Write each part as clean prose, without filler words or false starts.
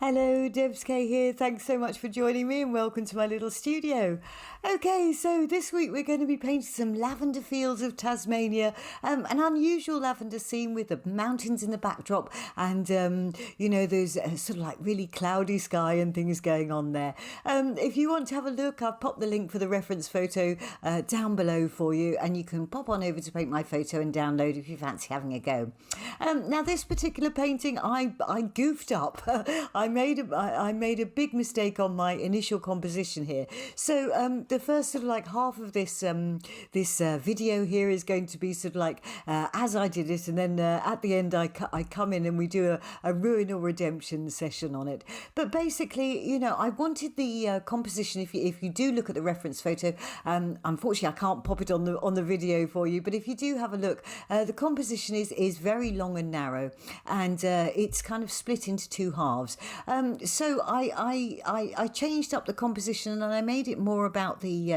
Hello, Debs K here. Thanks so much for joining me and welcome to my little studio. Okay, so this week we're going to be painting some lavender fields of Tasmania, an unusual lavender scene with the mountains in the backdrop and, there's sort of like really cloudy sky and things going on there. If you want to have a look, I've popped the link for the reference photo down below for you, and you can pop on over to Paint My Photo and download if you fancy having a go. Now, this particular painting, I goofed up. I made a big mistake on my initial composition here. So the first sort of like half of this video here is going to be sort of like as I did it, and then at the end I come in and we do a ruin or redemption session on it. But basically, I wanted the composition. If you do look at the reference photo, unfortunately I can't pop it on the video for you. But if you do have a look, the composition is very long and narrow, and it's kind of split into two halves. So I changed up the composition and I made it more about the,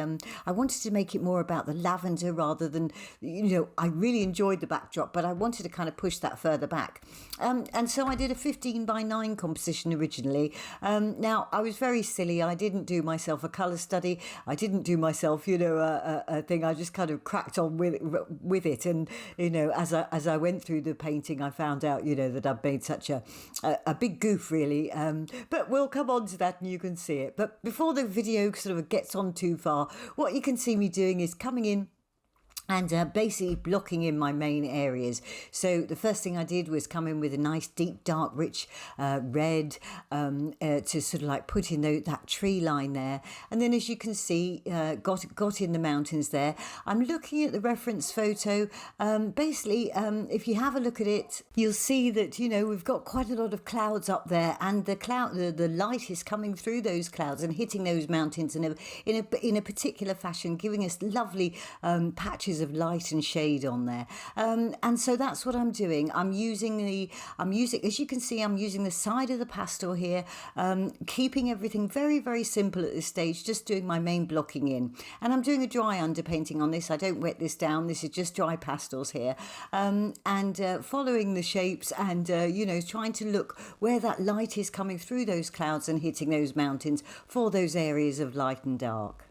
I wanted to make it more about the lavender rather than, I really enjoyed the backdrop, but I wanted to kind of push that further back. And so I did a 15:9 composition originally. Now I was very silly. I didn't do myself a colour study. I didn't do myself, a thing. I just kind of cracked on with it. And, as I went through the painting, I found out, that I'd made such a big goof really. But we'll come on to that and you can see it. But before the video sort of gets on too far, what you can see me doing is coming in and basically blocking in my main areas. So the first thing I did was come in with a nice deep dark rich red to sort of like put in that tree line there, and then as you can see got in the mountains there. I'm looking at the reference photo. Basically if you have a look at it, you'll see that we've got quite a lot of clouds up there, and the light is coming through those clouds and hitting those mountains in a particular fashion, giving us lovely patches of light and shade on there, and so that's what I'm doing. I'm using, as you can see, I'm using the side of the pastel here, keeping everything very, very simple at this stage, just doing my main blocking in, and I'm doing a dry underpainting on this. I don't wet this down. This is just dry pastels here, and following the shapes and trying to look where that light is coming through those clouds and hitting those mountains for those areas of light and dark.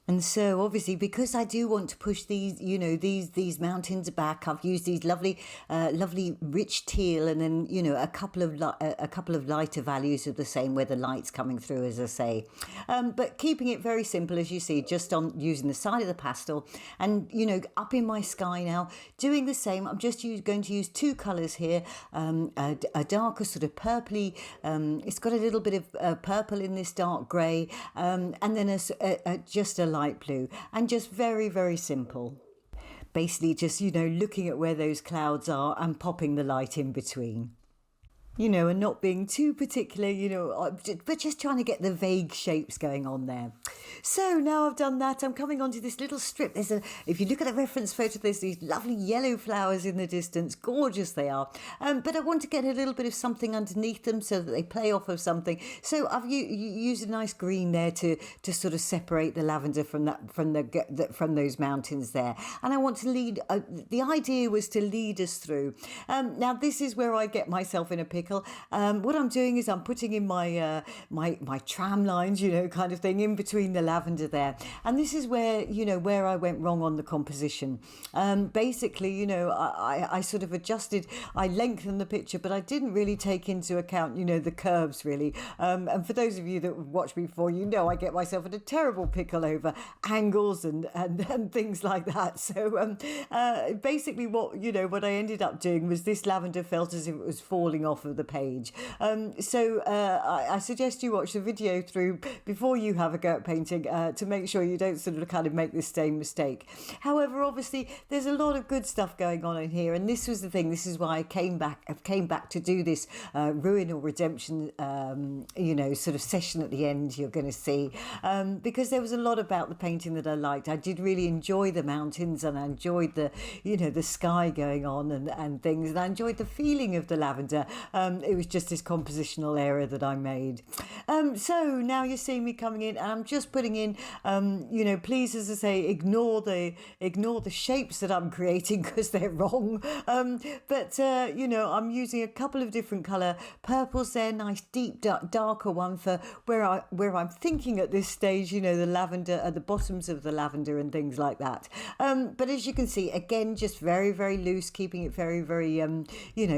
And so obviously, because I do want to push these, these mountains back, I've used these lovely rich teal, and then, a couple of lighter values of the same where the light's coming through, as I say. But keeping it very simple, as you see, just on using the side of the pastel, and, up in my sky now, doing the same. I'm just going to use two colours here, a darker sort of purpley, it's got a little bit of purple in this dark grey, and then just a light blue, and just very, very simple. Basically just, looking at where those clouds are and popping the light in between. And not being too particular, but just trying to get the vague shapes going on there. So now I've done that, I'm coming onto this little strip. If you look at the reference photo, there's these lovely yellow flowers in the distance. Gorgeous they are. But I want to get a little bit of something underneath them so that they play off of something. So I've used a nice green there to sort of separate the lavender from those mountains there. And I want to lead. The idea was to lead us through. Now this is where I get myself in a pickle. What I'm doing is I'm putting in my my tram lines, kind of thing, in between the lavender there, and this is where where I went wrong on the composition. Basically, I sort of adjusted, I lengthened the picture, but I didn't really take into account the curves really. And for those of you that watched me before, I get myself in a terrible pickle over angles and things like that. So basically, what I ended up doing was this lavender felt as if it was falling off of the page. So I suggest you watch the video through before you have a go at painting to make sure you don't sort of kind of make this same mistake. However, obviously there's a lot of good stuff going on in here, and this was the thing. This is why I came back to do this ruin or redemption sort of session at the end, you're going to see, because there was a lot about the painting that I liked. I did really enjoy the mountains, and I enjoyed the the sky going on and things, and I enjoyed the feeling of the lavender. It was just this compositional error that I made. So now you're seeing me coming in, and I'm just just putting in, please, as I say, ignore the shapes that I'm creating because they're wrong. I'm using a couple of different colour purples there, nice deep darker one for where I'm thinking at this stage, the lavender at the bottoms of the lavender and things like that. But as you can see, again, just very, very loose, keeping it very, very,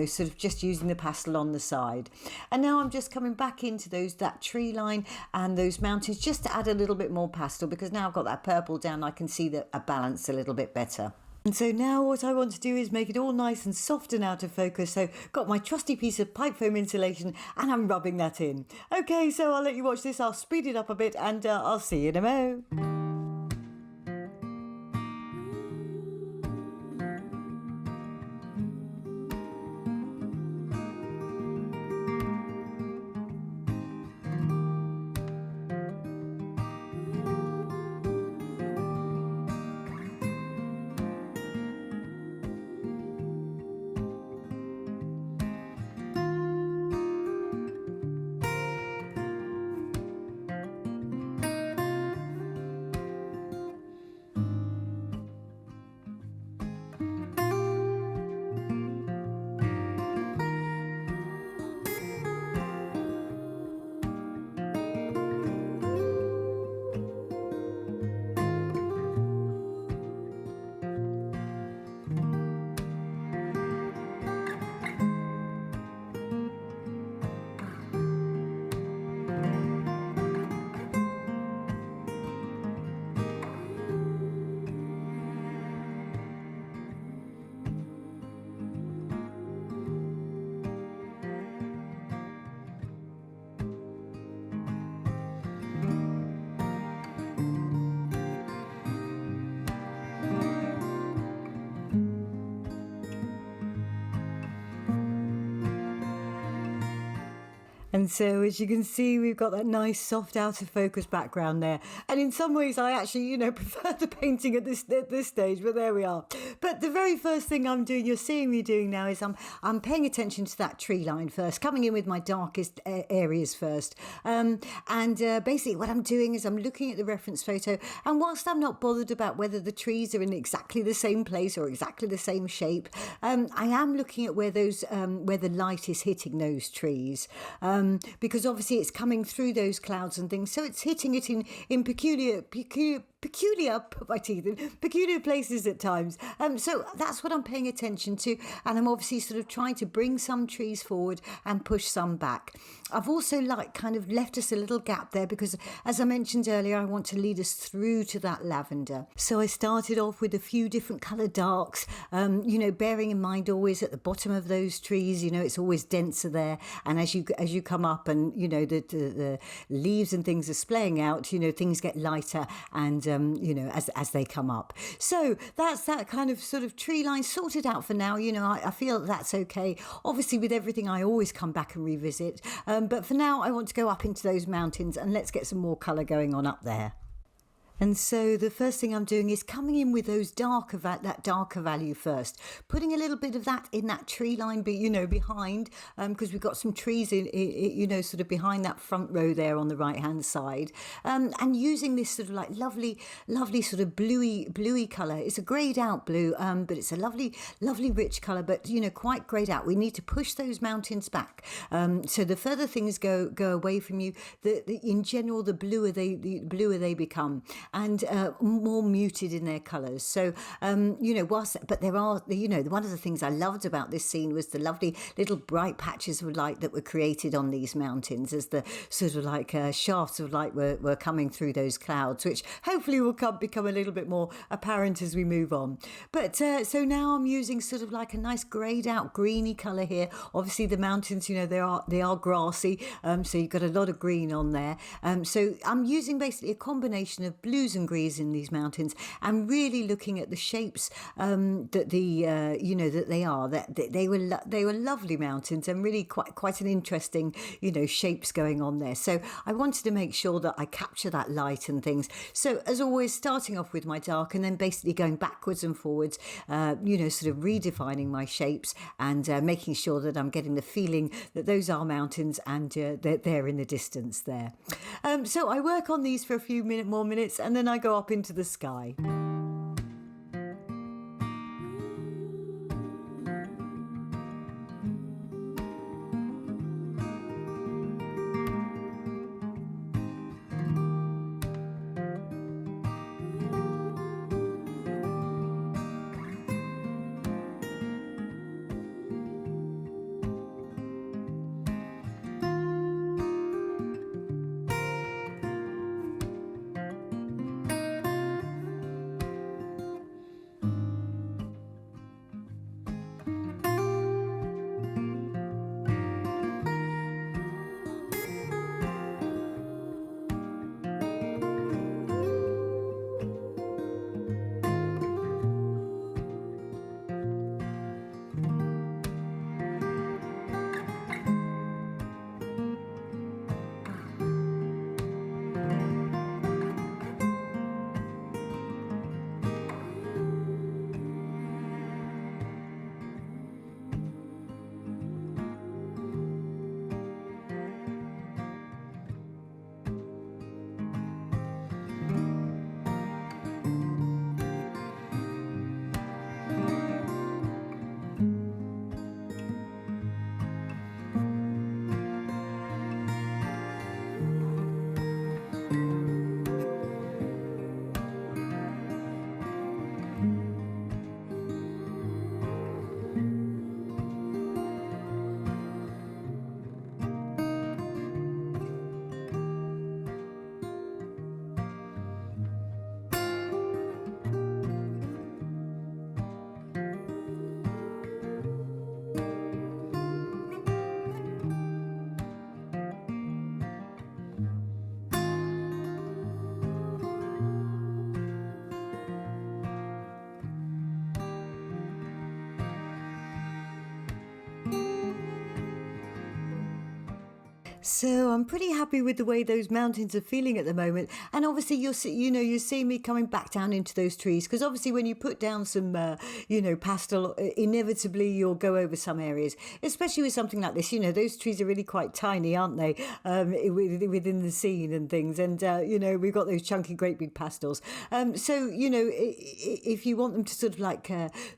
sort of just using the pastel on the side. And now I'm just coming back into that tree line and those mountains just to add a little bit more pastel, because now I've got that purple down, I can see that a balance a little bit better. And so now what I want to do is make it all nice and soft and out of focus. So got my trusty piece of pipe foam insulation and I'm rubbing that in. Okay, so I'll let you watch this. I'll speed it up a bit and I'll see you in a mo. And so, as you can see, we've got that nice soft out of focus background there. And in some ways, I actually, prefer the painting at this stage, but there we are. But the very first thing I'm doing, you're seeing me doing now, is I'm paying attention to that tree line first, coming in with my darkest areas first. Basically what I'm doing is I'm looking at the reference photo, and whilst I'm not bothered about whether the trees are in exactly the same place or exactly the same shape, I am looking at where the light is hitting those trees. Because obviously it's coming through those clouds and things, so it's hitting it in peculiar places at times. So that's what I'm paying attention to, and I'm obviously sort of trying to bring some trees forward and push some back. I've also kind of left us a little gap there because, as I mentioned earlier, I want to lead us through to that lavender. So I started off with a few different colour darks, bearing in mind always at the bottom of those trees, it's always denser there, and as you come up and the leaves and things are splaying out, things get lighter and as they come up. So that's that kind of sort of tree line sorted out for now. I feel that's okay. Obviously with everything I always come back and revisit, but for now I want to go up into those mountains and let's get some more colour going on up there. And so the first thing I'm doing is coming in with that darker value first, putting a little bit of that in that tree line, behind, because we've got some trees sort of behind that front row there on the right hand side, and using this sort of like lovely sort of bluey colour. It's a greyed out blue, but it's a lovely rich colour, but quite greyed out. We need to push those mountains back, so the further things go away from you, in general the bluer they become, and more muted in their colours. So, but there are, one of the things I loved about this scene was the lovely little bright patches of light that were created on these mountains as the sort of like shafts of light were coming through those clouds, which hopefully will become a little bit more apparent as we move on. But so now I'm using sort of like a nice greyed out greeny colour here. Obviously the mountains, they are grassy, so you've got a lot of green on there. So I'm using basically a combination of blue blues and greens in these mountains, and really looking at the shapes that that they are. That they were lovely mountains, and really quite an interesting shapes going on there. So I wanted to make sure that I capture that light and things. So as always, starting off with my dark and then basically going backwards and forwards, sort of redefining my shapes and making sure that I'm getting the feeling that those are mountains and they're in the distance there. So I work on these for a few more minutes and then I go up into the sky. So I'm pretty happy with the way those mountains are feeling at the moment. And obviously you'll see me coming back down into those trees, because obviously when you put down some, pastel, inevitably you'll go over some areas, especially with something like this. Those trees are really quite tiny, aren't they, within the scene and things. And, we've got those chunky, great big pastels. If you want them to sort of like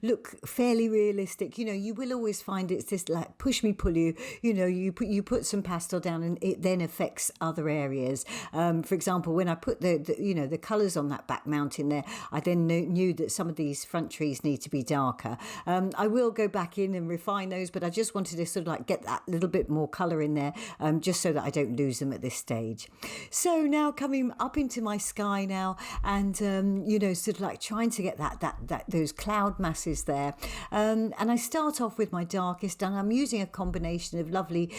look fairly realistic, you will always find it's this like push me, pull you, you put some pastel down and it then affects other areas. For example, when I put the colours on that back mountain there, I then knew that some of these front trees need to be darker. I will go back in and refine those, but I just wanted to sort of like get that little bit more colour in there, just so that I don't lose them at this stage. So now coming up into my sky now, and sort of like trying to get that those cloud masses there, and I start off with my darkest, and I'm using a combination of lovely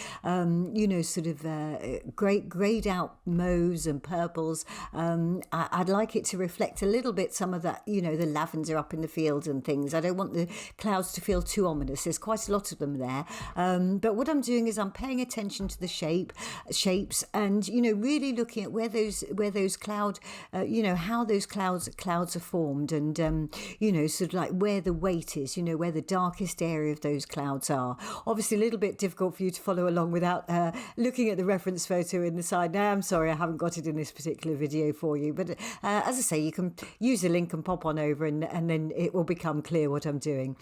great greyed out mauves and purples. I'd like it to reflect a little bit some of that, the lavender up in the fields and things. I don't want the clouds to feel too ominous. There's quite a lot of them there. But what I'm doing is I'm paying attention to the shapes and, really looking at where those cloud, how those clouds are formed, and, sort of like where the weight is, where the darkest area of those clouds are. Obviously a little bit difficult for you to follow along without looking at the reference photo in the side. Now, I'm sorry, I haven't got it in this particular video for you, but as I say, you can use the link and pop on over, and then it will become clear what I'm doing.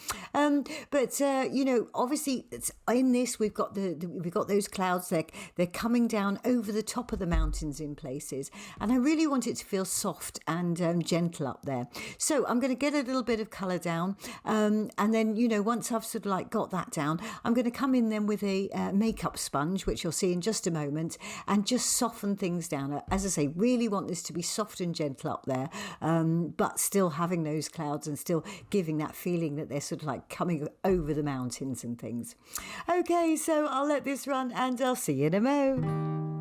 Obviously in this we've got those clouds. They're coming down over the top of the mountains in places, and I really want it to feel soft and gentle up there. So I'm going to get a little bit of colour down, and then once I've sort of like got that down, I'm going to come in then with a makeup sponge, which you'll see in just a moment, and just soften things down. As I say, really want this to be soft and gentle up there, but still having those clouds and still giving that feeling that they're sort of like coming over the mountains and things. Okay, so I'll let this run and I'll see you in a mo.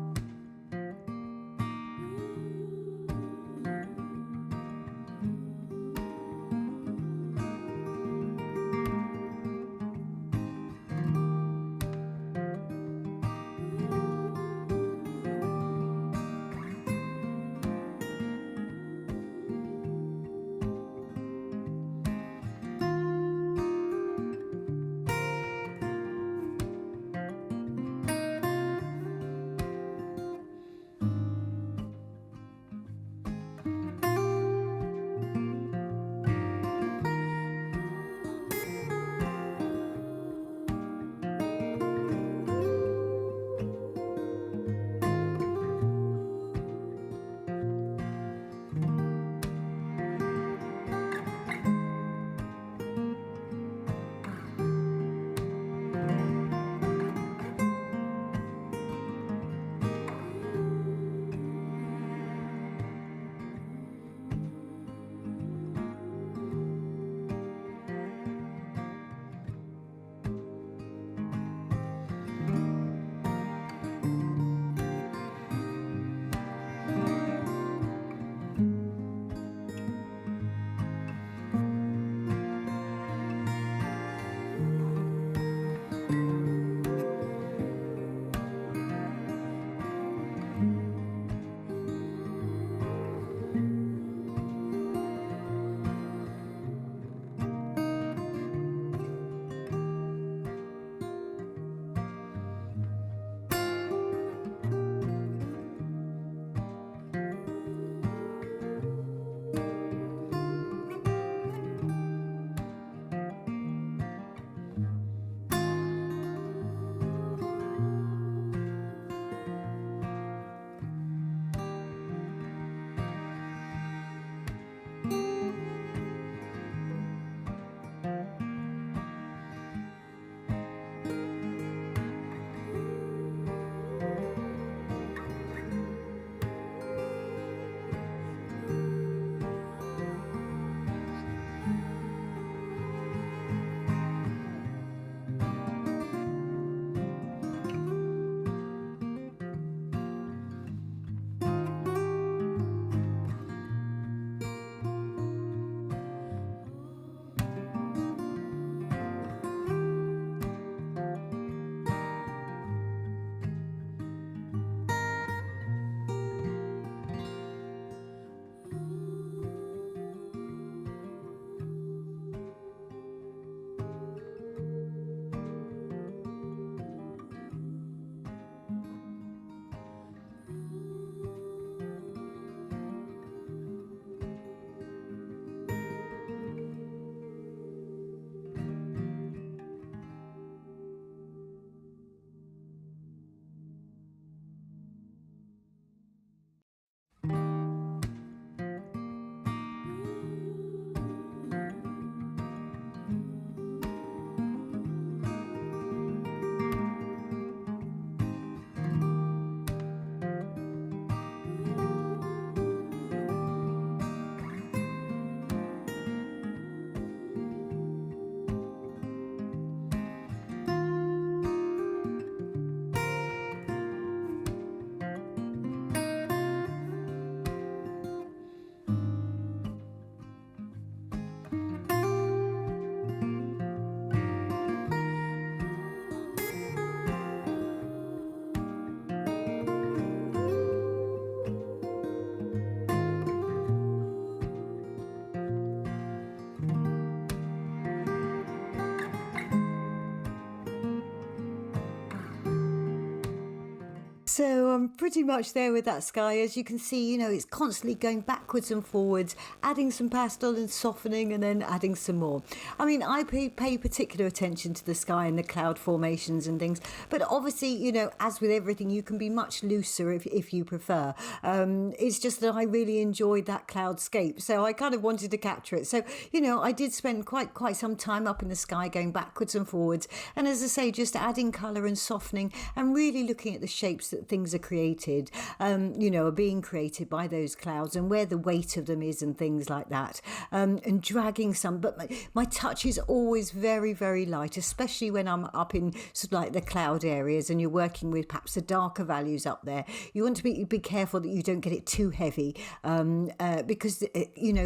So I'm pretty much there with that sky. As you can see, it's constantly going backwards and forwards, adding some pastel and softening and then adding some more. I mean, I pay particular attention to the sky and the cloud formations and things, but obviously, as with everything, you can be much looser if you prefer. It's just that I really enjoyed that cloudscape, so I kind of wanted to capture it. So, I did spend quite some time up in the sky going backwards and forwards, and as I say, just adding colour and softening and really looking at the shapes that things are created, are being created by those clouds and where the weight of them is and things like that, and dragging some. But my touch is always very, very light, especially when I'm up in sort of like the cloud areas and you're working with perhaps the darker values up there. You want to be careful that you don't get it too heavy, because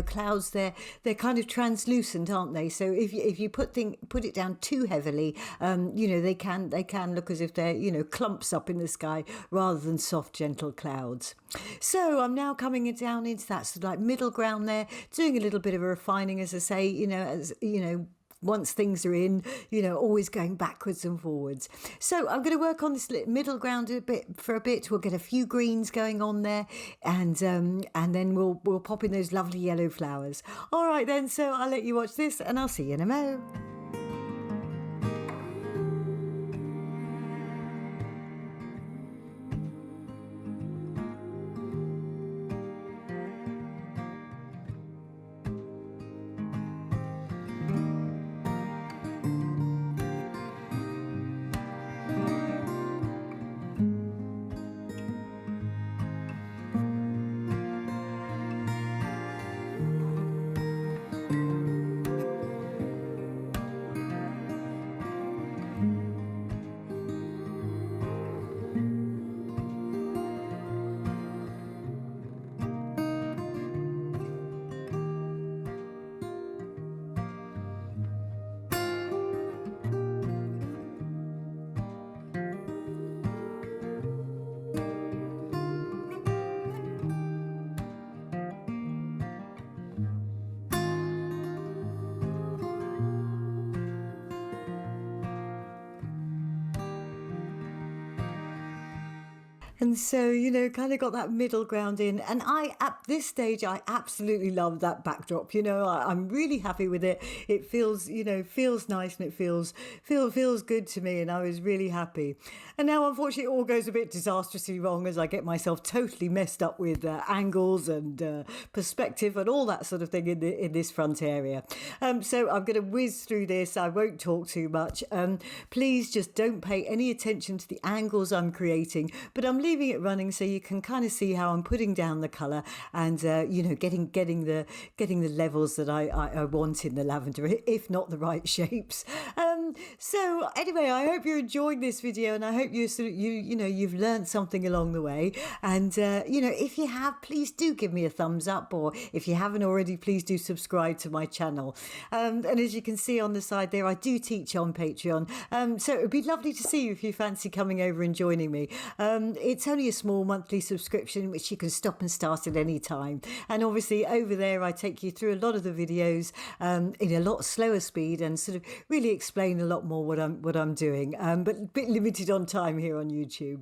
clouds, they're kind of translucent, aren't they? So if you put it down too heavily, they can look as if they're clumps up in the sky rather than soft, gentle clouds. So I'm now coming down into that sort of like middle ground there, doing a little bit of a refining, as I say, once things are in, always going backwards and forwards. So I'm going to work on this middle ground for a bit. We'll get a few greens going on there, and then we'll pop in those lovely yellow flowers. All right then, so I'll let you watch this, and I'll see you in a mo. And so, kind of got that middle ground in. And at this stage, I absolutely love that backdrop. I'm really happy with it. It feels nice, and it feels good to me. And I was really happy. And now, unfortunately, it all goes a bit disastrously wrong as I get myself totally messed up with angles and perspective and all that sort of thing in this front area. So I'm going to whiz through this. I won't talk too much. Please just don't pay any attention to the angles I'm creating, but I'm leaving it running so you can kind of see how I'm putting down the colour and getting the levels that I want in the lavender, if not the right shapes. So anyway, I hope you're enjoying this video, and I hope you've learned something along the way. And if you have, please do give me a thumbs up, or if you haven't already, please do subscribe to my channel. And as you can see on the side there, I do teach on Patreon, so it would be lovely to see you if you fancy coming over and joining me. It's only a small monthly subscription which you can stop and start at any time, and obviously over there I take you through a lot of the videos in a lot slower speed and sort of really explain a lot more what I'm doing, but a bit limited on time here on YouTube.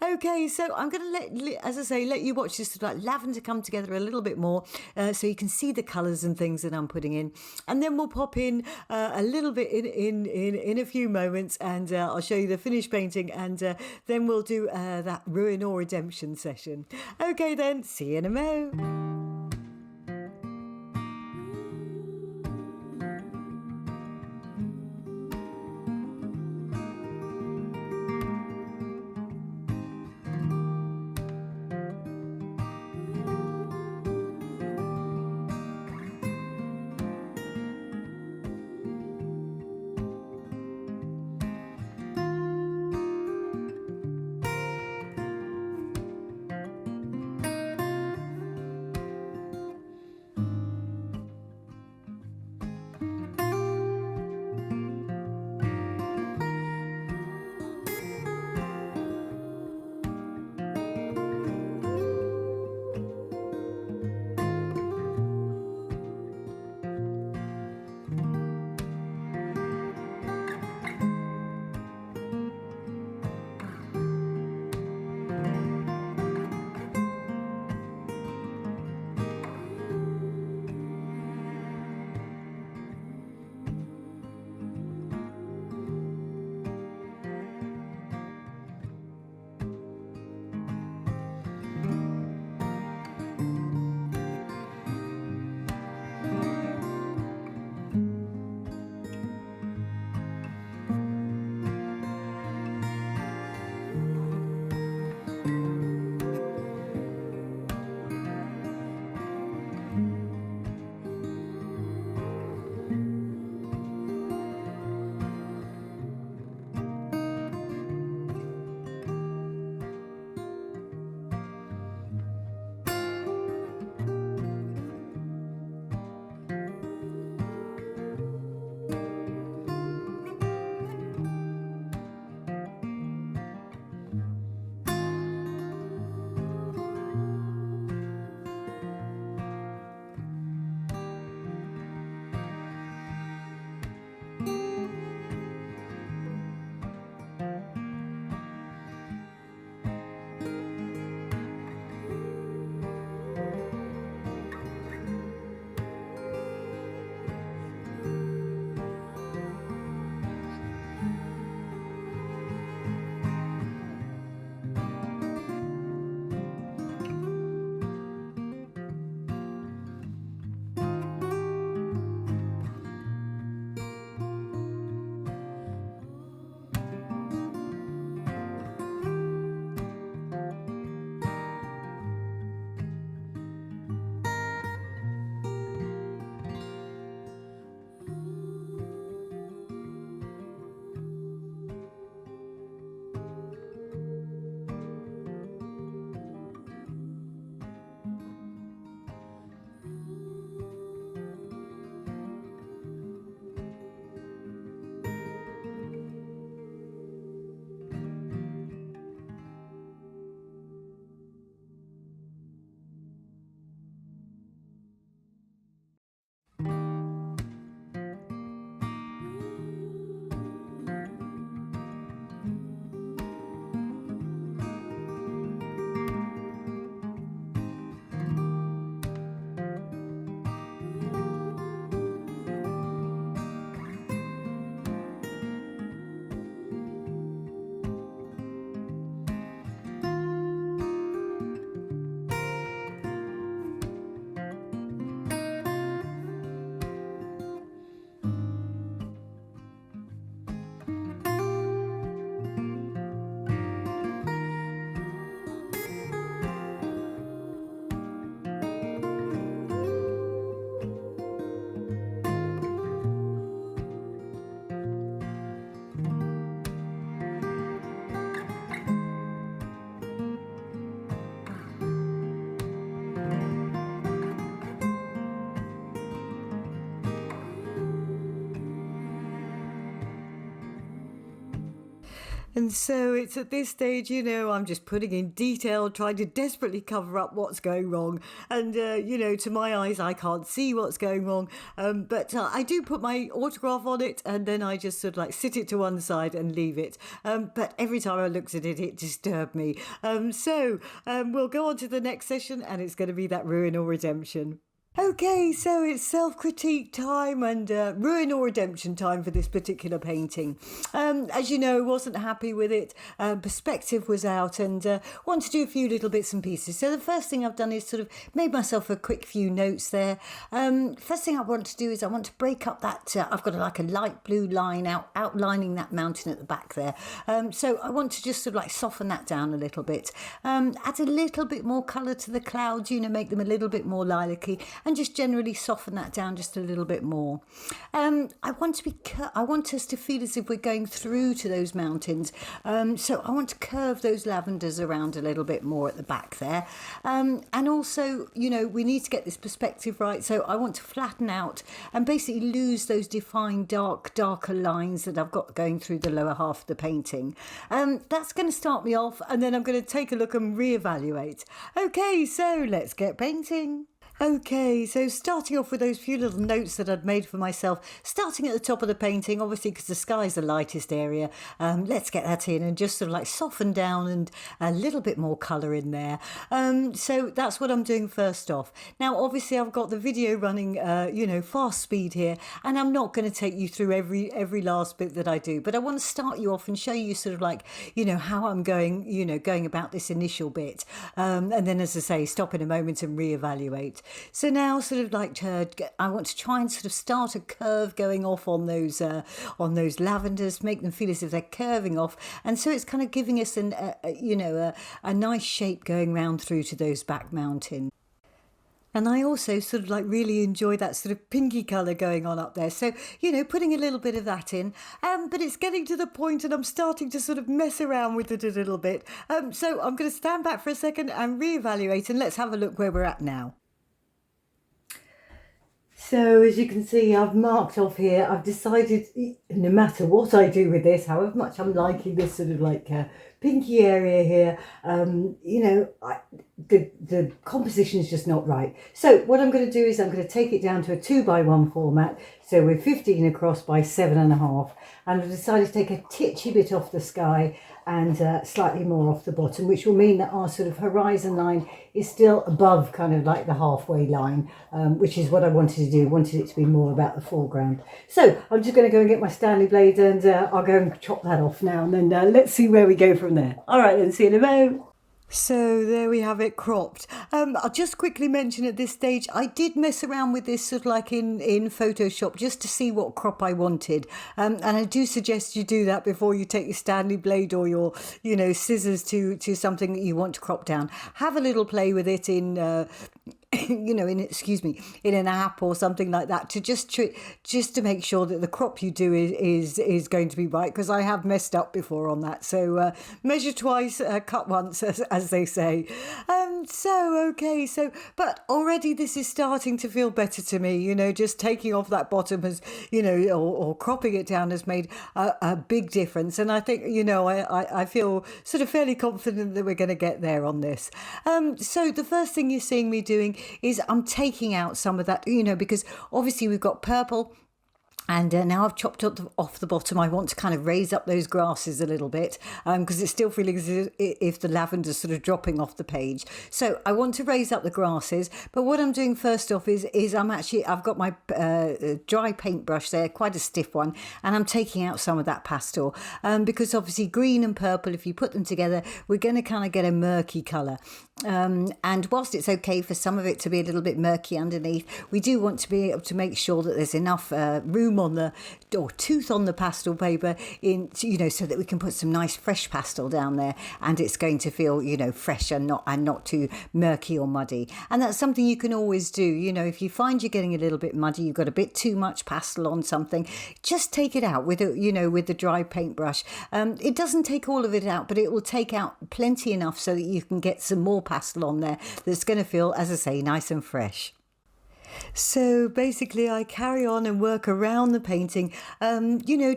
Okay, so I'm going to let you watch this like lavender come together a little bit more, so you can see the colours and things that I'm putting in, and then we'll pop in a little bit in a few moments, and I'll show you the finished painting, and then we'll do that ruin or redemption session. Okay then, see you in a mo. And so it's at this stage, I'm just putting in detail, trying to desperately cover up what's going wrong. And, to my eyes, I can't see what's going wrong. But I do put my autograph on it, and then I just sort of like sit it to one side and leave it. But every time I looked at it, it disturbed me. We'll go on to the next session, and it's going to be that ruin or redemption. Okay, so it's self-critique time and ruin or redemption time for this particular painting. As you know, wasn't happy with it. Perspective was out and want to do a few little bits and pieces. So the first thing I've done is sort of made myself a quick few notes there. First thing I want to do is I want to break up that, I've got like a light blue line outlining that mountain at the back there. So I want to just sort of like soften that down a little bit. Add a little bit more colour to the clouds, make them a little bit more lilac-y. And just generally soften that down just a little bit more. I want us to feel as if we're going through to those mountains. So I want to curve those lavenders around a little bit more at the back there. And also, we need to get this perspective right. So I want to flatten out and basically lose those defined darker lines that I've got going through the lower half of the painting. That's going to start me off, and then I'm going to take a look and reevaluate. Okay, so let's get painting. Okay, so starting off with those few little notes that I'd made for myself, starting at the top of the painting, obviously because the sky is the lightest area. Let's get that in and just sort of like soften down and a little bit more colour in there. So that's what I'm doing first off. Now, obviously, I've got the video running, fast speed here, and I'm not going to take you through every last bit that I do, but I want to start you off and show you sort of like, how I'm going about this initial bit. And then, as I say, stop in a moment and reevaluate. So now sort of like I want to try and sort of start a curve going off on those lavenders, make them feel as if they're curving off. And so it's kind of giving us a nice shape going round through to those back mountains. And I also sort of like really enjoy that sort of pinky colour going on up there. So, putting a little bit of that in. But it's getting to the point and I'm starting to sort of mess around with it a little bit. So I'm going to stand back for a second and reevaluate, and let's have a look where we're at now. So as you can see, I've marked off here. I've decided no matter what I do with this, however much I'm liking this sort of like pinky area here, the composition is just not right. So what I'm going to do is I'm going to take it down to a 2x1 format. So we're 15 across by 7.5. And I've decided to take a titchy bit off the sky and slightly more off the bottom, which will mean that our sort of horizon line is still above kind of like the halfway line, which is what I wanted to do. Wanted it to be more about the foreground. So I'm just going to go and get my Stanley blade, and I'll go and chop that off now, and then let's see where we go from there. All right, then, see you in a moment. So there we have it cropped. I'll just quickly mention at this stage, I did mess around with this sort of like in Photoshop just to see what crop I wanted. And I do suggest you do that before you take your Stanley blade or your, scissors to something that you want to crop down. Have a little play with it in in an app or something like that to just to make sure that the crop you do is going to be right, because I have messed up before on that. So measure twice, cut once, as they say. But already this is starting to feel better to me. Just taking off that bottom has, or cropping it down has made a big difference. And I think, I feel sort of fairly confident that we're going to get there on this. So the first thing you're seeing me doing is I'm taking out some of that, because obviously we've got purple. And now I've chopped off the bottom. I want to kind of raise up those grasses a little bit because it's still feeling as if the lavender's sort of dropping off the page. So I want to raise up the grasses. But what I'm doing first off is I've got my dry paintbrush there, quite a stiff one, and I'm taking out some of that pastel because obviously green and purple, if you put them together, we're going to kind of get a murky colour. And whilst it's okay for some of it to be a little bit murky underneath, we do want to be able to make sure that there's enough room on the tooth on the pastel paper so that we can put some nice fresh pastel down there, and it's going to feel fresh and not too murky or muddy. And that's something you can always do. If you find you're getting a little bit muddy, you've got a bit too much pastel on something, just take it out with the dry paintbrush. It doesn't take all of it out, but it will take out plenty enough so that you can get some more pastel on there that's going to feel, as I say, nice and fresh. So basically, I carry on and work around the painting,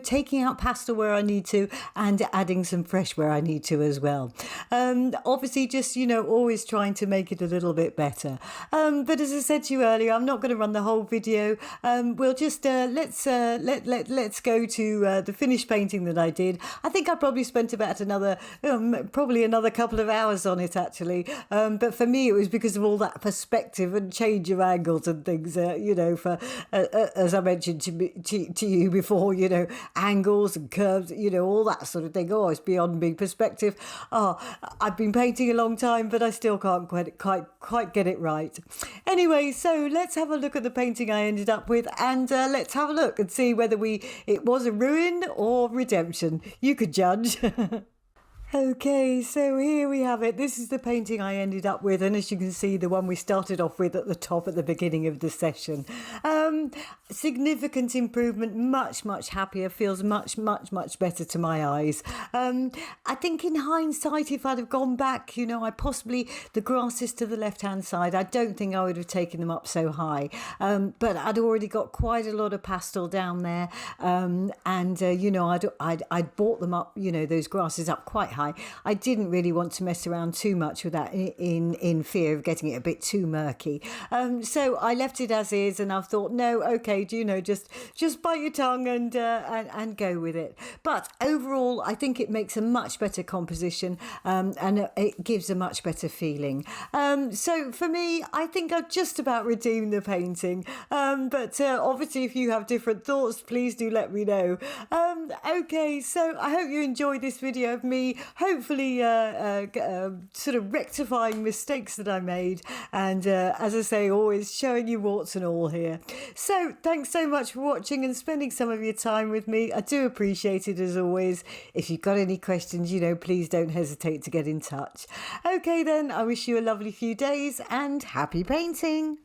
taking out pastel where I need to and adding some fresh where I need to as well. Obviously, just, always trying to make it a little bit better. But as I said to you earlier, I'm not going to run the whole video. We'll just, let's go to the finished painting that I did. I think I probably spent about probably another couple of hours on it actually. But for me, it was because of all that perspective and change of angles and things, as I mentioned to you before, angles and curves, all that sort of thing. Oh, it's beyond me. Perspective. Oh, I've been painting a long time, but I still can't quite get it right. Anyway, so let's have a look at the painting I ended up with, and let's have a look and see whether it was a ruin or redemption. You could judge. Okay, so here we have it. This is the painting I ended up with, and as you can see, the one we started off with at the top at the beginning of the session. Significant improvement, much happier, feels much better to my eyes. I think in hindsight, if I'd have gone back, the grasses to the left-hand side, I don't think I would have taken them up so high. But I'd already got quite a lot of pastel down there, I'd brought them up, those grasses up quite high. I didn't really want to mess around too much with that in fear of getting it a bit too murky. So I left it as is, and I've thought, no, okay, just bite your tongue and go with it. But overall, I think it makes a much better composition, and it gives a much better feeling. So for me, I think I've just about redeemed the painting. But obviously, if you have different thoughts, please do let me know. Okay, so I hope you enjoyed this video of me hopefully sort of rectifying mistakes that I made, and as I say, always showing you warts and all here. So thanks so much for watching and spending some of your time with me. I do appreciate it as always. If you've got any questions, please don't hesitate to get in touch. Okay then, I wish you a lovely few days and happy painting.